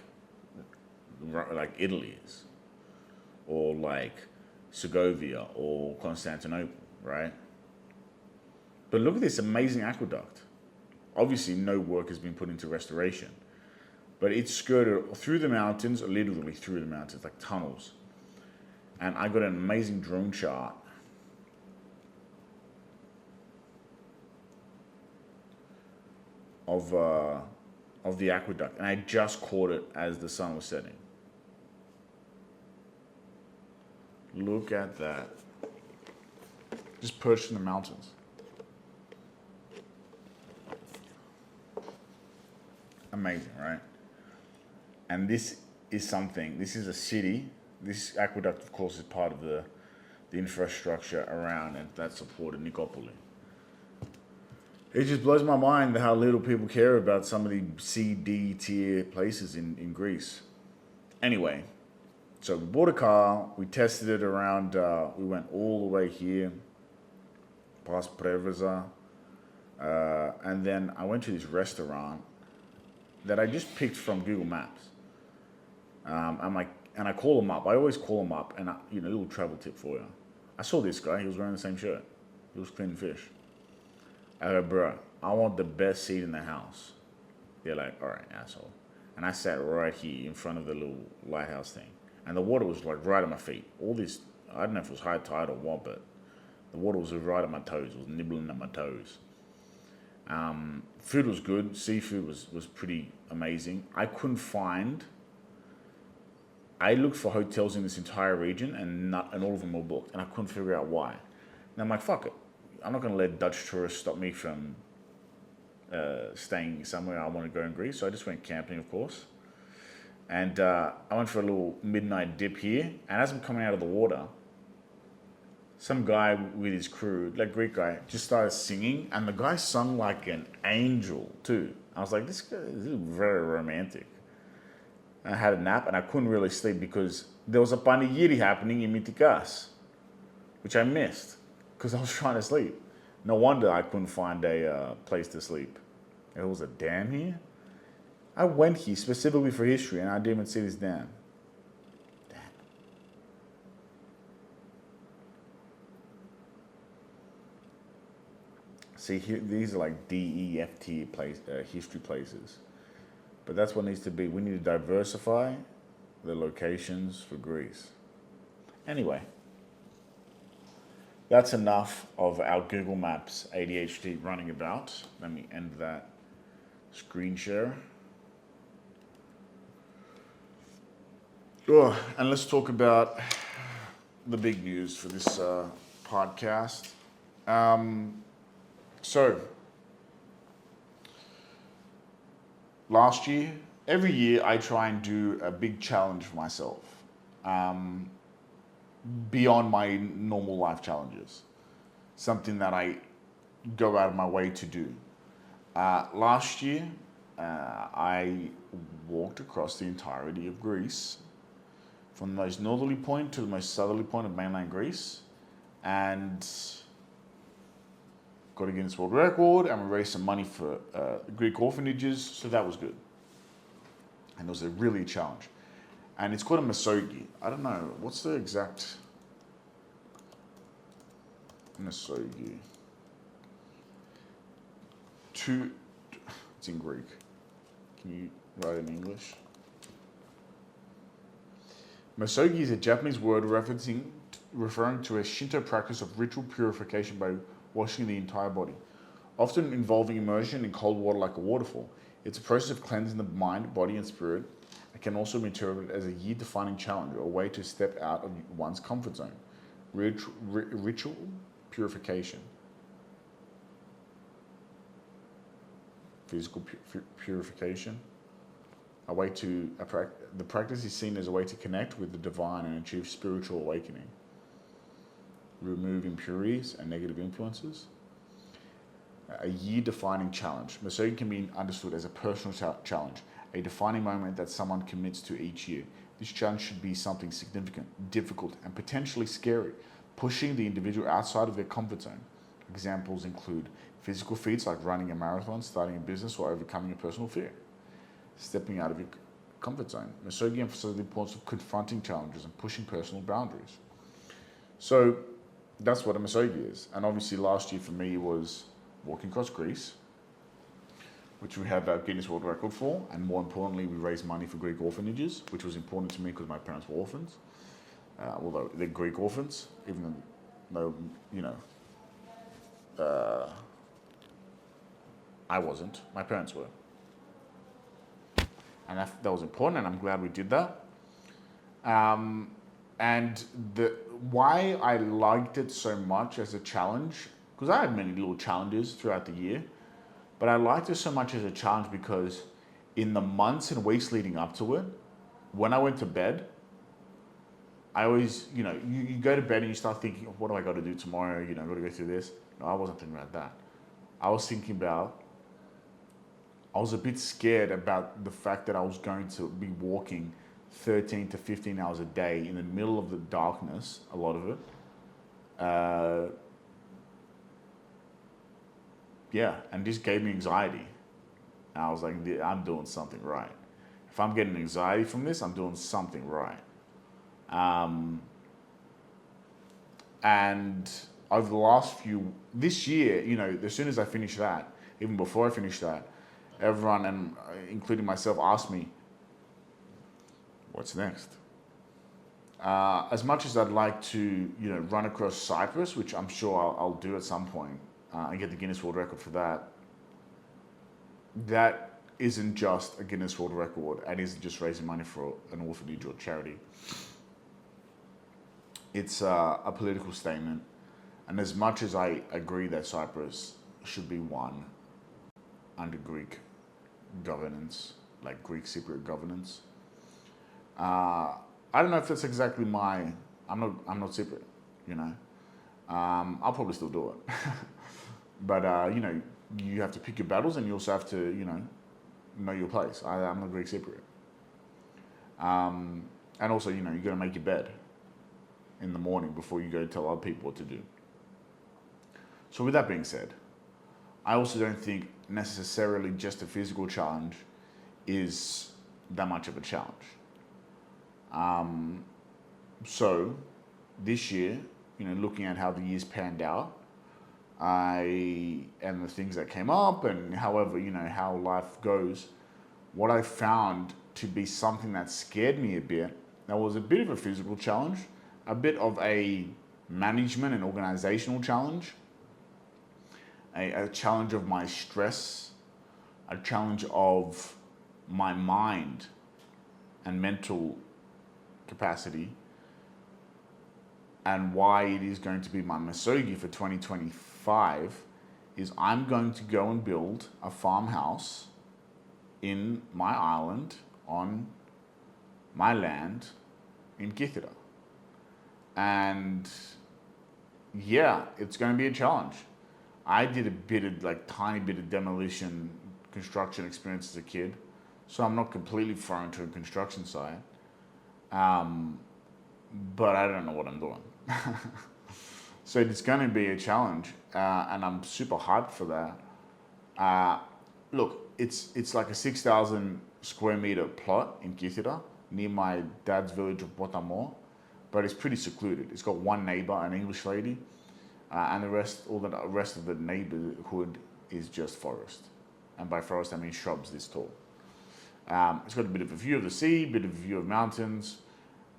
Italy is, or like Segovia or Constantinople, right? But look at this amazing aqueduct. Obviously, no work has been put into restoration, but it's skirted through the mountains, literally through the mountains, like tunnels. And I got an amazing drone shot of the aqueduct, and I just caught it as the sun was setting. Look at that. Just perched in the mountains. Amazing, right? And this is something, this is a city. This aqueduct, of course, is part of the infrastructure around and that supported Nicopolis. It just blows my mind how little people care about some of the C, D tier places in Greece. Anyway, so we bought a car, we tested it around, we went all the way here, past Preveza, and then I went to this restaurant that I just picked from Google Maps. And I call him up. I always call him up, and a little travel tip for you. I saw this guy. He was wearing the same shirt. He was cleaning fish. I go, bro, I want the best seat in the house. They're like, all right, asshole. And I sat right here in front of the little lighthouse thing. And the water was like right at my feet. All this, I don't know if it was high tide or what, but the water was right at my toes. It was nibbling at my toes. Food was good. Seafood was pretty amazing. I looked for hotels in this entire region and all of them were booked. And I couldn't figure out why. And I'm like, fuck it. I'm not going to let Dutch tourists stop me from staying somewhere I want to go in Greece. So I just went camping, of course. And I went for a little midnight dip here. And as I'm coming out of the water, some guy with his crew, like Greek guy, just started singing. And the guy sung like an angel too. I was like, this is very romantic. And I had a nap and I couldn't really sleep because there was a panegyri happening in Mytikas, which I missed because I was trying to sleep. No wonder I couldn't find a place to sleep. There was a dam here. I went here specifically for history and I didn't even see this dam. Damn. See, here, these are like D, E, F, T history places. But that's what needs to be. We need to diversify the locations for Greece. Anyway, that's enough of our Google Maps ADHD running about. Let me end that screen share. Oh, and let's talk about the big news for this podcast. So, last year, every year I try and do a big challenge for myself, beyond my normal life challenges. Something that I go out of my way to do. Last year, I walked across the entirety of Greece, from the most northerly point to the most southerly point of mainland Greece, and got a Guinness World Record, and we raised some money for Greek orphanages, so that was good. And it was really a challenge. And it's called a Misogi. I don't know, what's the exact Misogi? It's in Greek. Can you write it in English? Misogi is a Japanese word referring to a Shinto practice of ritual purification by washing the entire body, often involving immersion in cold water like a waterfall. It's a process of cleansing the mind, body, and spirit. It can also be interpreted as a year-defining challenge or a way to step out of one's comfort zone. Ritual purification. Physical purification. The practice is seen as a way to connect with the divine and achieve spiritual awakening. Remove impurities and negative influences. A year-defining challenge. Misogi can be understood as a personal challenge, a defining moment that someone commits to each year. This challenge should be something significant, difficult, and potentially scary, pushing the individual outside of their comfort zone. Examples include physical feats like running a marathon, starting a business, or overcoming a personal fear. Stepping out of your comfort zone. Misogi emphasizes the importance of confronting challenges and pushing personal boundaries. So that's what a Misogi is. And obviously last year for me was walking across Greece, which we have our Guinness World Record for. And more importantly, we raised money for Greek orphanages, which was important to me because my parents were orphans. Although they're Greek orphans, even though, I wasn't. My parents were. And that was important, and I'm glad we did that. And why I liked it so much as a challenge, because I had many little challenges throughout the year, but I liked it so much as a challenge because in the months and weeks leading up to it, when I went to bed, I always, you go to bed and you start thinking, what do I got to do tomorrow? I've got to go through this. No, I wasn't thinking about that. I was a bit scared about the fact that I was going to be walking 13 to 15 hours a day in the middle of the darkness, a lot of it. And this gave me anxiety. And I was like, I'm doing something right. If I'm getting anxiety from this, I'm doing something right. And over the last this year, as soon as I finished that, even before I finished that, everyone, and including myself, asked me, what's next? As much as I'd like to, run across Cyprus, which I'm sure I'll do at some point, and get the Guinness World Record for that, that isn't just a Guinness World Record and isn't just raising money for an orphanage or charity. It's a political statement. And as much as I agree that Cyprus should be one under Greek governance, like Greek Cypriot governance, I don't know if that's exactly I'm not Cypriot, I'll probably still do it. But, you have to pick your battles and you also have to, know your place. I'm a Greek Cypriot. And also, you got to make your bed in the morning before you go tell other people what to do. So with that being said, I also don't think necessarily just a physical challenge is that much of a challenge. So this year, looking at how the years panned out, and the things that came up, and however, how life goes, what I found to be something that scared me a bit, that was a bit of a physical challenge, a bit of a management and organizational challenge, a challenge of my stress, a challenge of my mind and mental capacity, and why it is going to be my Misogi for 2025 is I'm going to go and build a farmhouse in my island on my land in Kythera. And yeah, it's going to be a challenge. I did tiny bit of demolition construction experience as a kid, so I'm not completely foreign to a construction site. But I don't know what I'm doing. So it's going to be a challenge, and I'm super hyped for that. Look, it's like a 6,000 square meter plot in Kythera, near my dad's village of Potamo, but it's pretty secluded. It's got one neighbor, an English lady, and the rest of the neighborhood is just forest. And by forest, I mean shrubs this tall. It's got a bit of a view of the sea, a bit of a view of mountains,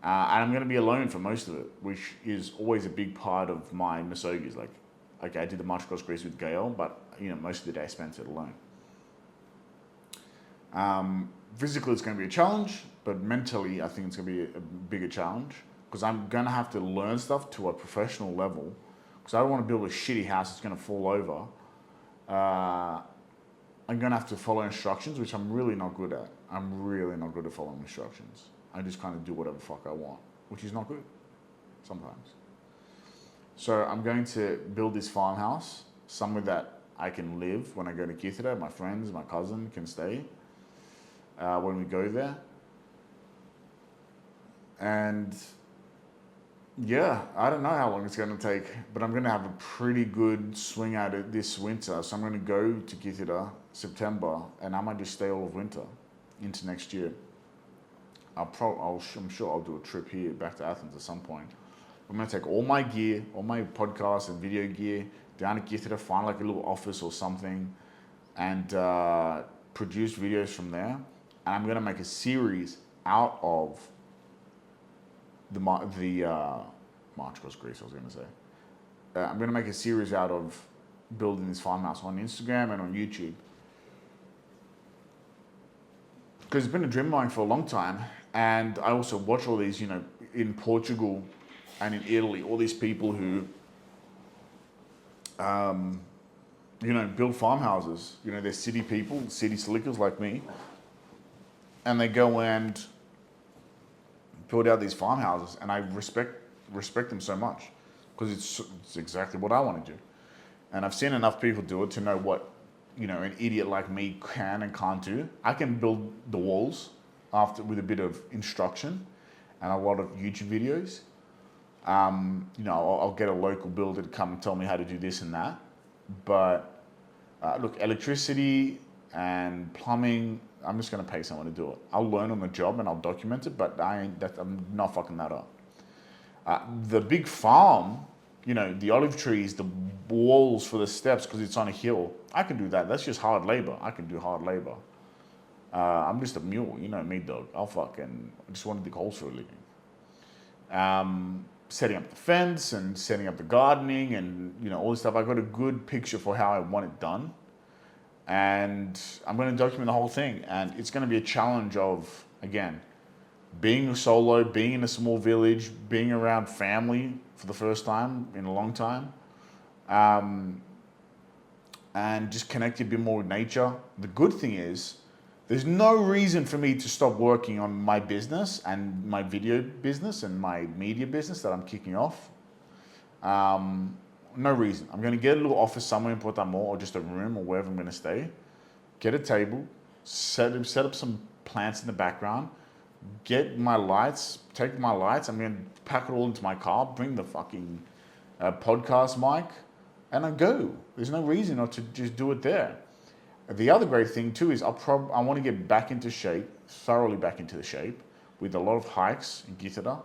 and I'm going to be alone for most of it, which is always a big part of my Misogis. Like, okay, I did the march across Greece with Gail, but most of the day I spent it alone. Physically, it's going to be a challenge, but mentally, I think it's going to be a bigger challenge because I'm going to have to learn stuff to a professional level. Because I don't want to build a shitty house that's going to fall over. I'm going to have to follow instructions, which I'm really not good at. I'm really not good at following instructions. I just kind of do whatever the fuck I want, which is not good sometimes. So I'm going to build this farmhouse, somewhere that I can live when I go to Kythera. My friends, my cousin can stay when we go there. And yeah, I don't know how long it's going to take, but I'm going to have a pretty good swing at it this winter. So I'm going to go to Kythera September, and I might just stay all of winter into next year. I'm sure I'll do a trip here back to Athens at some point. I'm going to take all my gear, all my podcast and video gear down to Kythera, find like a little office or something, and produce videos from there. And I'm going to make a series out of the March across Greece, I was going to say. I'm going to make a series out of building this farmhouse on Instagram and on YouTube. Because it's been a dream of mine for a long time. And I also watch all these, in Portugal and in Italy, all these people who, build farmhouses. They're city people, city slickers like me. And they go and build out these farmhouses, and I respect them so much because it's exactly what I want to do. And I've seen enough people do it to know what an idiot like me can and can't do. I can build the walls with a bit of instruction and a lot of YouTube videos. I'll get a local builder to come and tell me how to do this and that. But look, electricity and plumbing, I'm just going to pay someone to do it. I'll learn on the job and I'll document it, but I'm not fucking that up. The big farm the olive trees, the walls for the steps because it's on a hill. I can do that. That's just hard labor. I can do hard labor. I'm just a mule, you know me, dog. I just want to dig holes for a living. Setting up the fence and setting up the gardening and all this stuff. I got a good picture for how I want it done, and I'm going to document the whole thing. And it's going to be a challenge of, again, being solo, being in a small village, being around family for the first time in a long time, and just connecting a bit more with nature. The good thing is, there's no reason for me to stop working on my business and my video business and my media business that I'm kicking off. No reason. I'm going to get a little office somewhere in Portamor, or just a room or wherever I'm going to stay. Get a table, set up some plants in the background, get my lights, take my lights. I'm going to pack it all into my car, bring the fucking podcast mic, and I go. There's no reason not to just do it there. The other great thing too is I want to get back into shape, thoroughly back into the shape, with a lot of hikes in Gitara.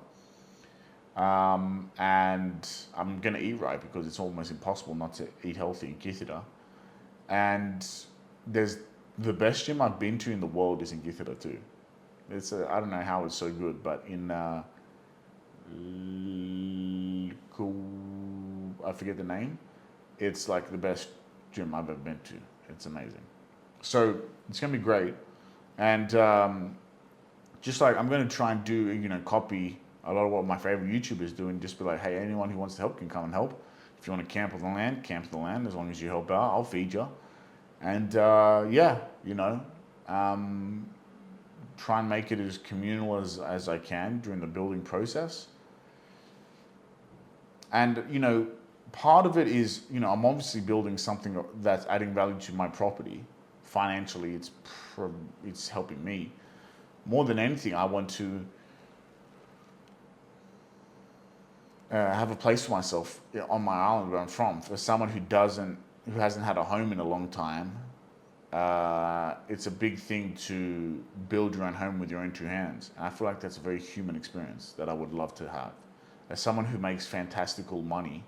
And I'm going to eat right because it's almost impossible not to eat healthy in Gitara. And there's the best gym I've been to in the world is in Gitara too. I don't know how it's so good, but in I forget the name. It's like the best gym I've ever been to. It's amazing. So it's going to be great. And just like I'm going to try and do, copy a lot of what my favorite YouTubers do, and just be like, hey, anyone who wants to help can come and help. If you want to camp on the land, camp on the land. As long as you help out, I'll feed you. And try and make it as communal as I can during the building process. And, part of it is, I'm obviously building something that's adding value to my property. Financially, it's helping me. More than anything, I want to have a place for myself on my island where I'm from. For someone who hasn't had a home in a long time, it's a big thing to build your own home with your own two hands. And I feel like that's a very human experience that I would love to have. As someone who makes fantastical money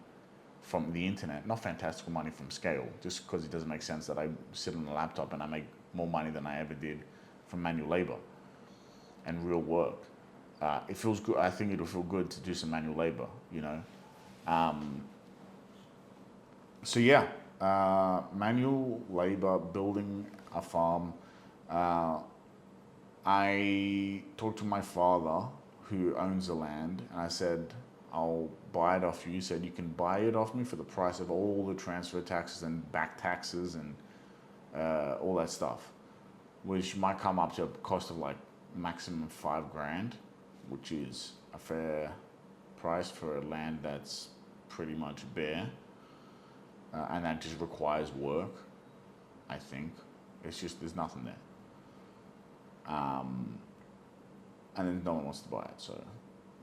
from the internet, not fantastical money from scale, just because it doesn't make sense that I sit on a laptop and I make more money than I ever did from manual labor and real work. It feels good. I think it'll feel good to do some manual labor, So yeah, manual labor, building a farm. I talked to my father, who owns the land, and I said, I'll buy it off you. He said, you can buy it off me for the price of all the transfer taxes and back taxes and all that stuff, which might come up to a cost of like maximum $5,000, which is a fair price for a land that's pretty much bare, and that just requires work. I think it's just there's nothing there, and then no one wants to buy it, so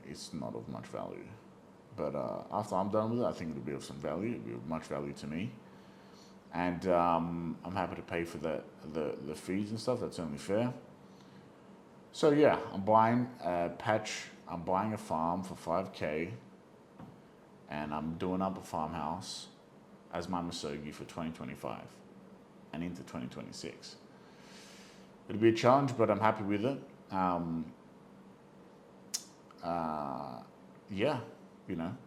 it's not of much value. But after I'm done with it, I think it'll be of some value. It'll be of much value to me, and I'm happy to pay for the fees and stuff. That's only fair. So yeah, I'm buying a patch. I'm buying a farm for $5,000, and I'm doing up a farmhouse as my Misogi for 2025 and into 2026. It'll be a challenge, but I'm happy with it. Yeah,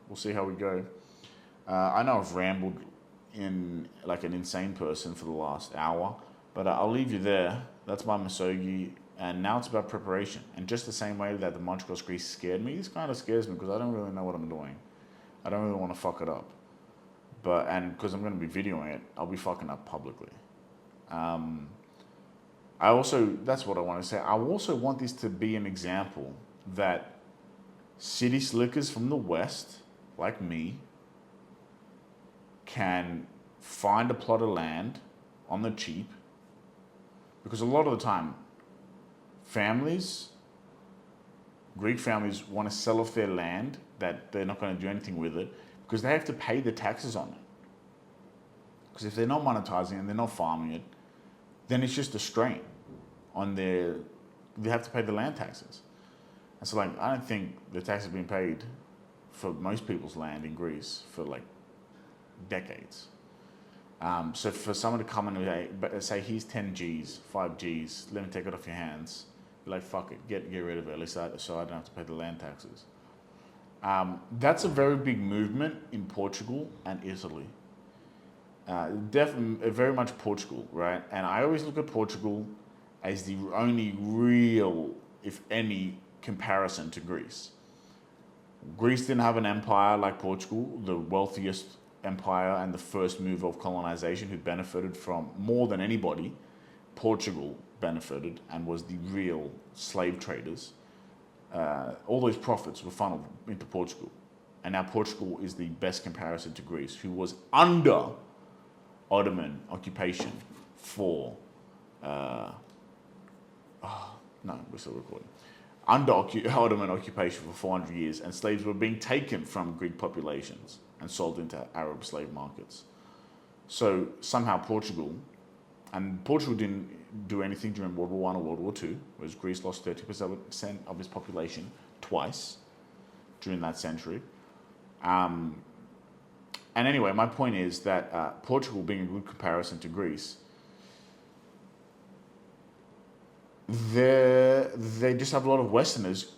we'll see how we go. I know I've rambled in like an insane person for the last hour, but I'll leave you there. That's my Misogi, and now it's about preparation. And just the same way that the Montreal Grease scared me, this kind of scares me because I don't really know what I'm doing. I don't really want to fuck it up. And because I'm going to be videoing it, I'll be fucking up publicly. That's what I want to say. I also want this to be an example that city slickers from the West, like me, can find a plot of land on the cheap. Because a lot of the time, Greek families want to sell off their land that they're not going to do anything with it because they have to pay the taxes on it. Because if they're not monetizing it and they're not farming it, then it's just a strain on they have to pay the land taxes. And so I don't think the taxes being paid for most people's land in Greece for like decades. So for someone to come and say, here's 10 G's, 5 G's, let me take it off your hands. You're like, fuck it, get rid of it, at least so I don't have to pay the land taxes. That's a very big movement in Portugal and Italy. Definitely, very much Portugal, right? And I always look at Portugal as the only real, if any, comparison to Greece. Greece didn't have an empire like Portugal, the wealthiest empire and the first move of colonization who benefited from more than anybody. Portugal benefited and was the real slave traders. All those profits were funneled into Portugal. And now Portugal is the best comparison to Greece, who was under Ottoman occupation for, no, we're still recording. Under Ottoman occupation for 400 years, and slaves were being taken from Greek populations and sold into Arab slave markets. So somehow Portugal didn't do anything during World War I or World War II, whereas Greece lost 30% of its population twice during that century. And anyway, my point is that Portugal, being a good comparison to Greece, they just have a lot of Westerners.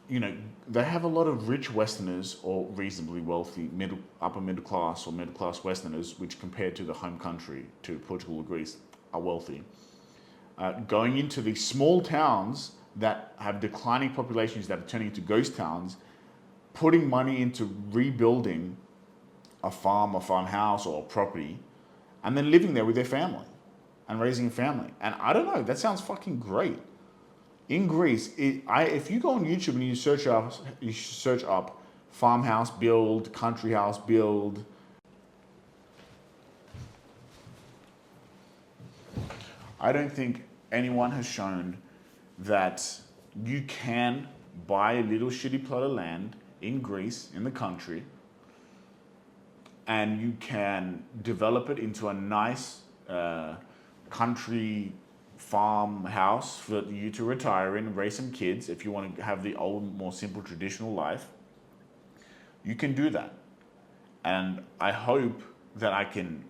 They have a lot of rich Westerners or reasonably wealthy upper middle class or middle class Westerners, which compared to the home country, to Portugal or Greece, are wealthy. Going into these small towns that have declining populations that are turning into ghost towns, putting money into rebuilding a farm, a farmhouse, or a property, and then living there with their family and raising a family. And I don't know, that sounds fucking great. In Greece, if you go on YouTube and you search up farmhouse build, country house build, I don't think anyone has shown that you can buy a little shitty plot of land in Greece, in the country, and you can develop it into a nice country farmhouse for you to retire in and raise some kids if you want to have the old, more simple, traditional life. You can do that. And I hope that I can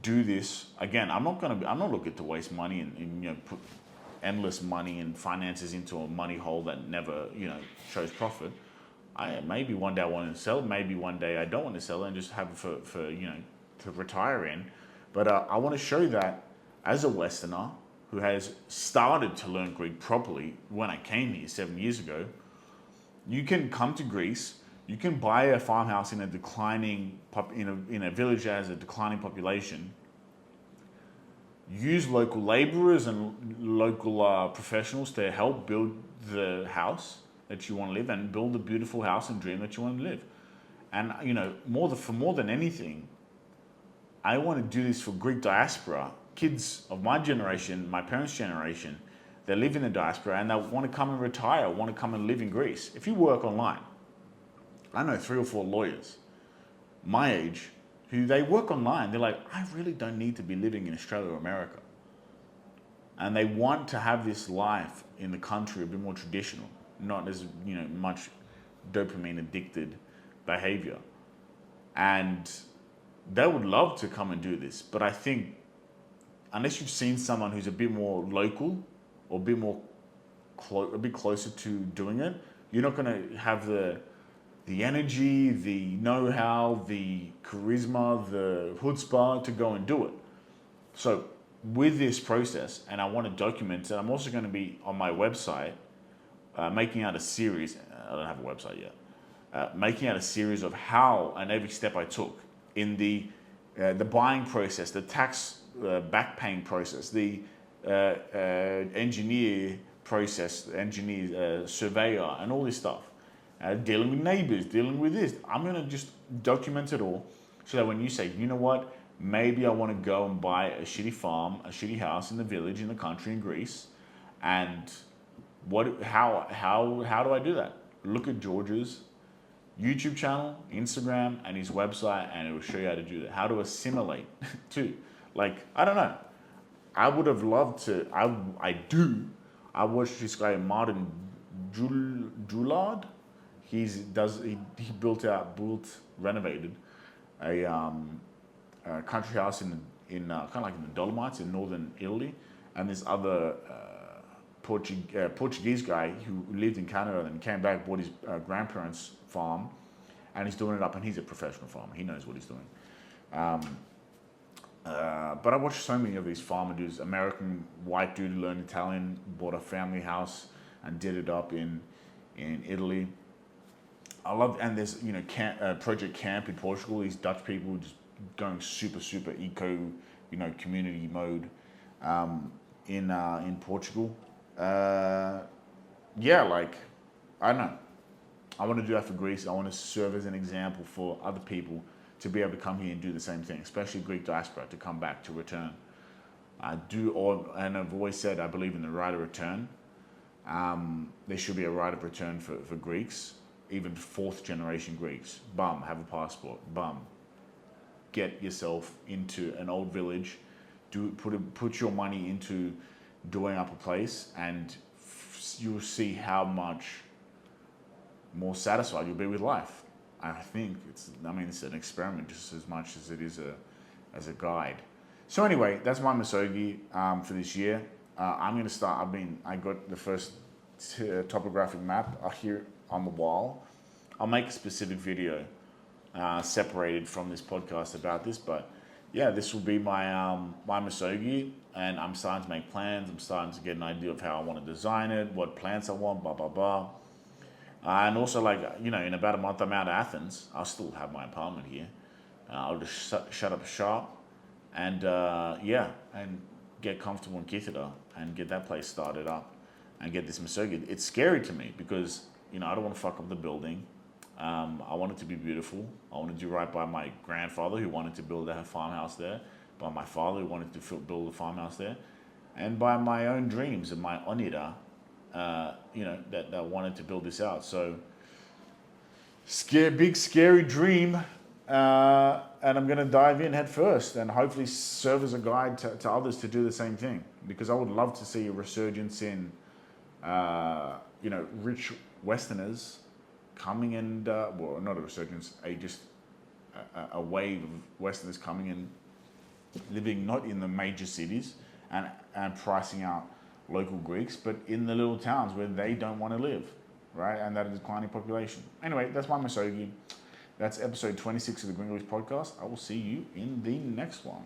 do this. Again, I'm not looking to waste money and put endless money and finances into a money hole that never, shows profit. Maybe one day I want to sell, maybe one day I don't want to sell it and just have it for to retire in. But I want to show that as a Westerner who has started to learn Greek properly when I came here 7 years ago, you can come to Greece, you can buy a farmhouse in a village that has a declining population, use local laborers and local professionals to help build the house that you want to live and build a beautiful house and dream that you want to live. And for more than anything, I want to do this for Greek diaspora, kids of my generation, my parents' generation, that live in the diaspora and they want to come and retire, want to come and live in Greece. If you work online, I know 3 or 4 lawyers my age who they work online. They're like, I really don't need to be living in Australia or America. And they want to have this life in the country a bit more traditional, not as much dopamine addicted behavior. And they would love to come and do this, but I think unless you've seen someone who's a bit more local or a bit closer to doing it, you're not going to have the energy, the know-how, the charisma, the chutzpah to go and do it. So with this process, and I want to document it, I'm also going to be on my website making out a series. I don't have a website yet. Making out a series of how and every step I took in the buying process, the tax back paying process, the engineer process, surveyor, and all this stuff. Dealing with neighbors, dealing with this. I'm going to just document it all so that when you say, you know what, maybe I want to go and buy a shitty farm, a shitty house in the village, in the country, in Greece, and how do I do that? Look at George's YouTube channel, Instagram, and his website, and it will show you how to do that. How to assimilate too. I don't know. I would have loved to. I watched this guy, Martin Joulard. he renovated a country house in kind of like in the Dolomites in northern Italy, and this other Portuguese guy who lived in Canada and came back, bought his grandparents' farm, and he's doing it up, and he's a professional farmer. He knows what he's doing. But I watched so many of these farmer dudes. American white dude learned Italian, bought a family house, and did it up in Italy. I love, and there's Project Camp in Portugal. These Dutch people just going super eco, community mode in Portugal. Like I don't know. I want to do that for Greece. I want to serve as an example for other people to be able to come here and do the same thing, especially Greek diaspora, to come back, to return. And I've always said I believe in the right of return. There should be a right of return for Greeks, even fourth generation Greeks. Bum, have a passport. Bum, get yourself into an old village. Put your money into doing up a place, and you'll see how much more satisfied you'll be with life. I think it's an experiment just as much as it is as a guide. So anyway, that's my Misogi for this year. I'm going to start. I got the first topographic map here on the wall. I'll make a specific video separated from this podcast about this, but yeah, this will be my my Misogi, and I'm starting to make plans. I'm starting to get an idea of how I want to design it, what plants I want, blah blah blah. And also, in about a month, I'm out of Athens. I'll still have my apartment here. I'll just shut up shop and and get comfortable in Kitara and get that place started up and get this Misogi. It's scary to me because, I don't want to fuck up the building. I want it to be beautiful. I want to do right by my grandfather who wanted to build a farmhouse there, by my father who wanted to build a farmhouse there, and by my own dreams and my onira, that wanted to build this out. So, big scary dream, and I'm going to dive in head first and hopefully serve as a guide to others to do the same thing, because I would love to see a resurgence in, rich Westerners coming and, not a resurgence, a wave of Westerners coming and living not in the major cities and pricing out local Greeks, but in the little towns where they don't want to live, right? And that is declining population. Anyway, that's my Misogi. That's episode 26 of the Grenglish podcast. I will see you in the next one.